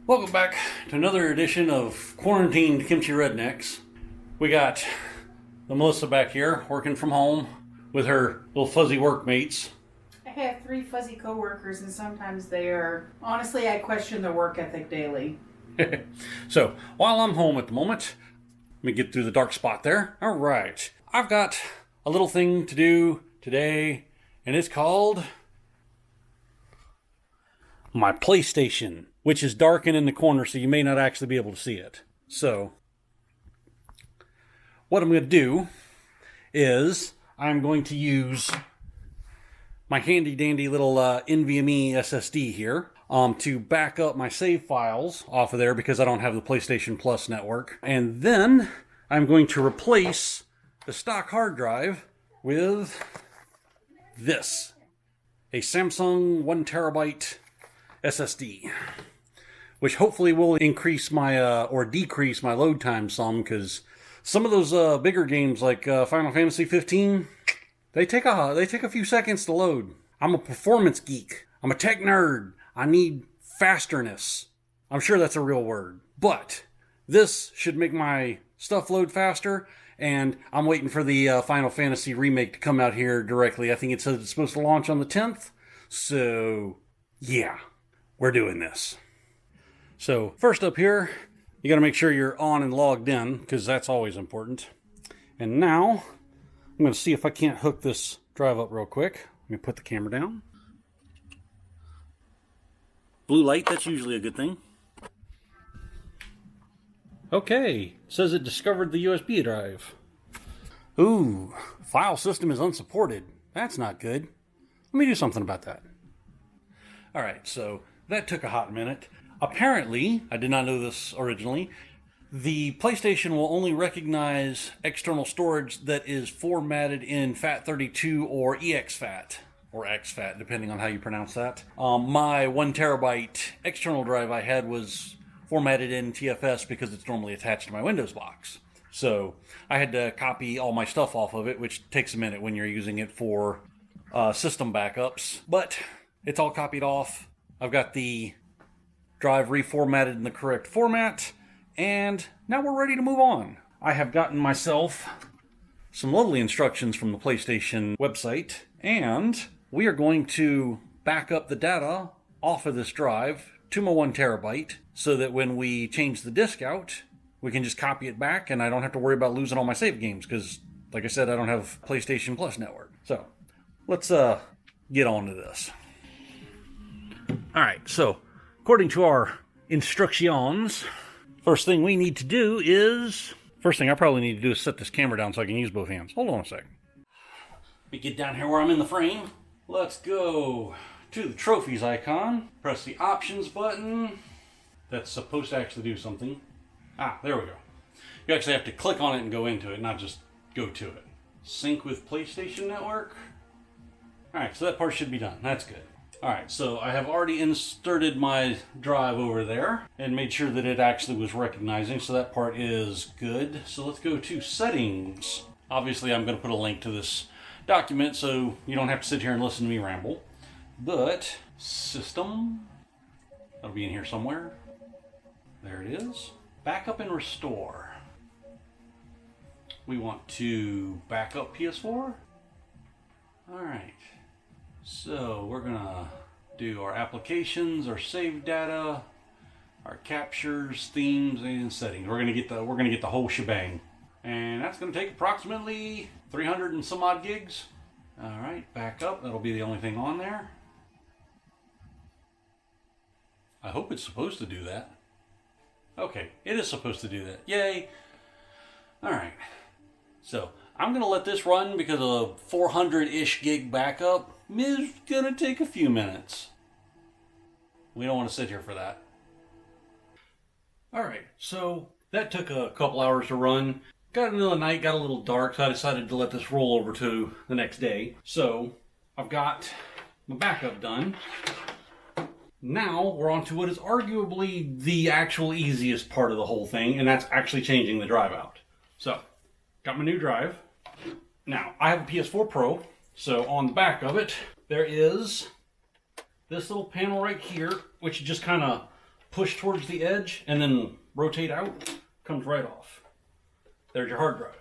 Welcome back to another edition of Quarantined Kimchi Rednecks. We got the Melissa back here working from home with her little fuzzy workmates. I have 3 fuzzy coworkers, and sometimes they are. Honestly, I question their work ethic daily. So, while I'm home at the moment, let me get through the dark spot there. All right. I've got a little thing to do today, and it's called my PlayStation, which is darkened in the corner, so you may not actually be able to see it. So, what I'm going to do is I'm going to use my handy dandy little NVMe SSD here to back up my save files off of there because I don't have the PlayStation Plus network. And then I'm going to replace the stock hard drive with this, a Samsung 1 terabyte SSD, which hopefully will increase my or decrease my load time some, because some of those bigger games like Final Fantasy 15, they take a few seconds to load. I'm a performance geek. I'm a tech nerd. I need fasterness. I'm sure that's a real word, but this should make my stuff load faster. And I'm waiting for the Final Fantasy remake to come out here directly. I think it says it's supposed to launch on the 10th. So yeah, we're doing this. So first up here, you got to make sure you're on and logged in, because that's always important. And now I'm going to see if I can't hook this drive up real quick. Let me put the camera down. Blue light, that's usually a good thing. Okay, it says it discovered the USB drive. Ooh, file system is unsupported. That's not good. Let me do something about that. Alright, so that took a hot minute. Apparently, I did not know this originally, the PlayStation will only recognize external storage that is formatted in FAT32 or exFAT, or exFAT, depending on how you pronounce that. My 1 terabyte external drive I had was formatted in TFS because it's normally attached to my Windows box. So I had to copy all my stuff off of it, which takes a minute when you're using it for system backups. But it's all copied off. I've got the drive reformatted in the correct format, and now we're ready to move on. I have gotten myself some lovely instructions from the PlayStation website, and we are going to back up the data off of this drive to my 1 terabyte so that when we change the disk out, we can just copy it back and I don't have to worry about losing all my save games because, like I said, I don't have PlayStation Plus network. So let's get on to this. Alright, so according to our instructions, first thing we need to do is... First thing I probably need to do is set this camera down so I can use both hands. Hold on a second. Let me get down here where I'm in the frame. Let's go to the trophies icon. Press the options button. That's supposed to actually do something. Ah, there we go. You actually have to click on it and go into it, not just go to it. Sync with PlayStation Network. Alright, so that part should be done. That's good. Alright, so I have already inserted my drive over there and made sure that it actually was recognizing, so that part is good. So let's go to settings. Obviously, I'm going to put a link to this document so you don't have to sit here and listen to me ramble. But, system, that'll be in here somewhere. There it is. Backup and restore. We want to back up PS4. Alright. So we're gonna do our applications, our save data, our captures, themes, and settings. We're gonna get the whole shebang, and that's gonna take approximately 300 and some odd gigs. All right, back up. That'll be the only thing on there. I hope it's supposed to do that. Okay, it is supposed to do that. Yay! All right, so I'm gonna let this run because a 400-ish gig backup is gonna take a few minutes. We don't want to sit here for that. Alright, so that took a couple hours to run. Got into the night, got a little dark, so I decided to let this roll over to the next day. So I've got my backup done. Now we're on to what is arguably the actual easiest part of the whole thing, and that's actually changing the drive out. So, got my new drive. Now, I have a PS4 Pro. So on the back of it, there is this little panel right here, which you just kind of push towards the edge and then rotate out, comes right off. There's your hard drive.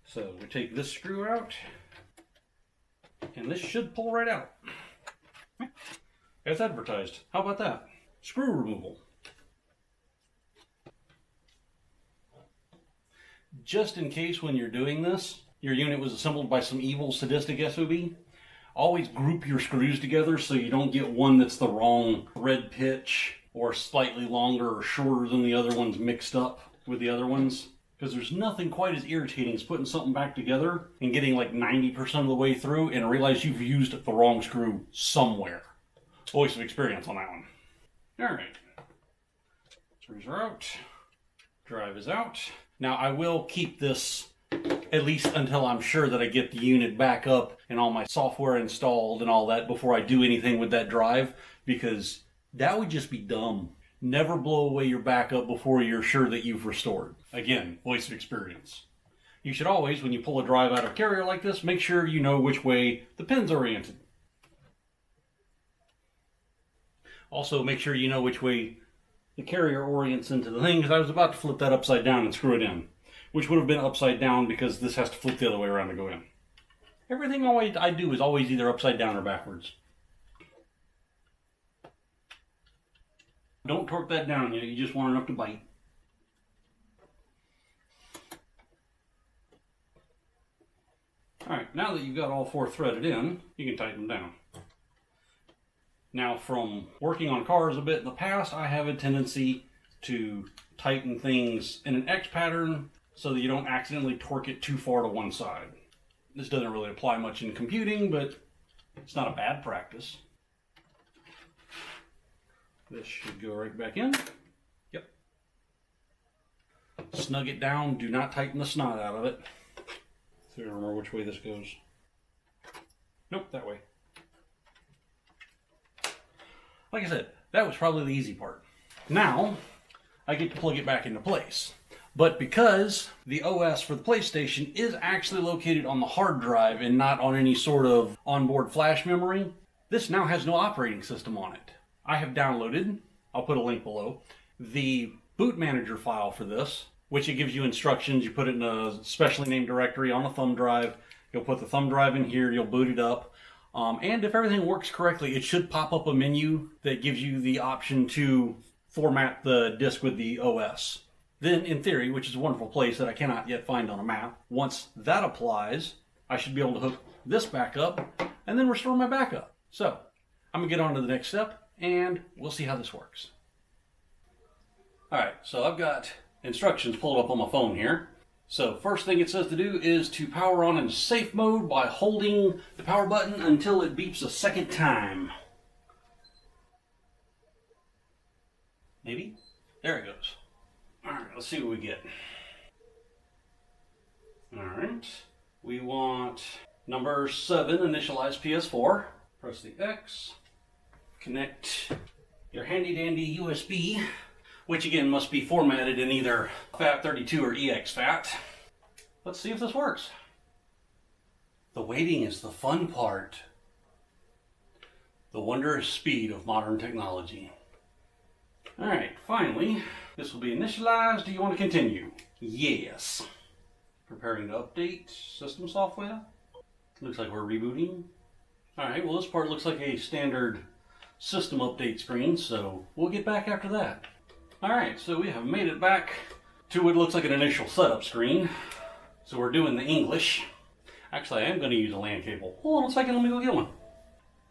So we take this screw out, and this should pull right out. As advertised. How about that? Screw removal. Just in case when you're doing this, your unit was assembled by some evil sadistic SOB, always group your screws together so you don't get one that's the wrong thread pitch or slightly longer or shorter than the other ones mixed up with the other ones. Because there's nothing quite as irritating as putting something back together and getting like 90% of the way through and realize you've used the wrong screw somewhere. Voice of experience on that one. Alright. Screws are out. Drive is out. Now I will keep this at least until I'm sure that I get the unit back up and all my software installed and all that before I do anything with that drive, because that would just be dumb. Never blow away your backup before you're sure that you've restored. Again, voice of experience. You should always, when you pull a drive out of carrier like this, make sure you know which way the pin's oriented. Also, make sure you know which way the carrier orients into the thing, because I was about to flip that upside down and screw it in, which would have been upside down because this has to flip the other way around to go in. Everything I do is always either upside down or backwards. Don't torque that down yet, you just want enough to bite. Alright, now that you've got all four threaded in, you can tighten them down. Now, from working on cars a bit in the past, I have a tendency to tighten things in an X pattern so that you don't accidentally torque it too far to one side. This doesn't really apply much in computing, but it's not a bad practice. This should go right back in. Yep. Snug it down. Do not tighten the snot out of it. So I don't remember which way this goes. Nope, that way. Like I said, that was probably the easy part. Now, I get to plug it back into place. But because the OS for the PlayStation is actually located on the hard drive and not on any sort of onboard flash memory, this now has no operating system on it. I have downloaded, I'll put a link below, the boot manager file for this, which it gives you instructions. You put it in a specially named directory on a thumb drive. You'll put the thumb drive in here, you'll boot it up. And if everything works correctly, it should pop up a menu that gives you the option to format the disk with the OS. Then, in theory, which is a wonderful place that I cannot yet find on a map, once that applies, I should be able to hook this back up and then restore my backup. So, I'm going to get on to the next step, and we'll see how this works. Alright, so I've got instructions pulled up on my phone here. So first thing it says to do is to power on in safe mode by holding the power button until it beeps a second time. Maybe? There it goes. Alright, let's see what we get. Alright, we want number 7, initialize PS4. Press the X. Connect your handy dandy USB, which again must be formatted in either FAT32 or EXFAT. Let's see if this works. The waiting is the fun part. The wondrous speed of modern technology. Alright, finally, this will be initialized. Do you want to continue? Yes. Preparing to update system software. Looks like we're rebooting. Alright, well this part looks like a standard system update screen, so we'll get back after that. Alright, so we have made it back to what looks like an initial setup screen. So we're doing the English. Actually, I am going to use a LAN cable. Hold on a second, let me go get one.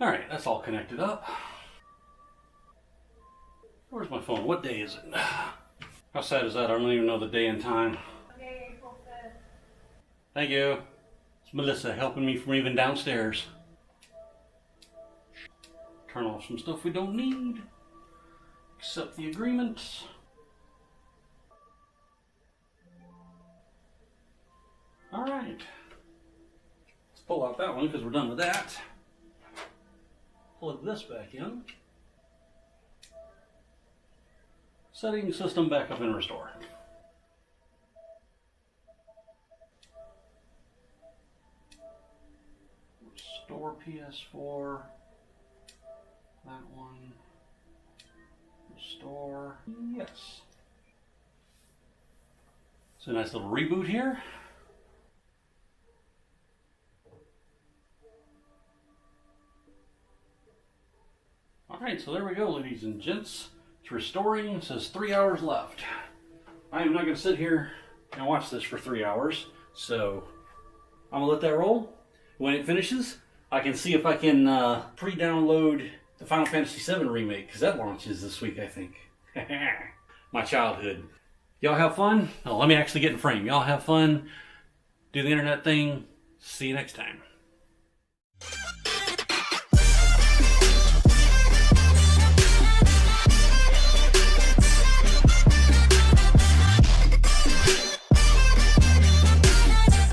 Alright, that's all connected up. Where's my phone? What day is it? How sad is that? I don't even know the day and time. Okay, April 5th. Thank you. It's Melissa helping me from even downstairs. Turn off some stuff we don't need. Accept the agreement. Alright. Let's pull out that one because we're done with that. Plug this back in. Setting system back up and restore. Restore PS4. That one. Restore. Yes. So nice little reboot here. Alright, so there we go, ladies and gents. It's restoring. It says 3 hours left. I am not going to sit here and watch this for 3 hours. So I'm going to let that roll. When it finishes, I can see if I can pre-download the Final Fantasy VII Remake, because that launches this week, I think. My childhood. Y'all have fun? Oh, let me actually get in frame. Y'all have fun. Do the internet thing. See you next time.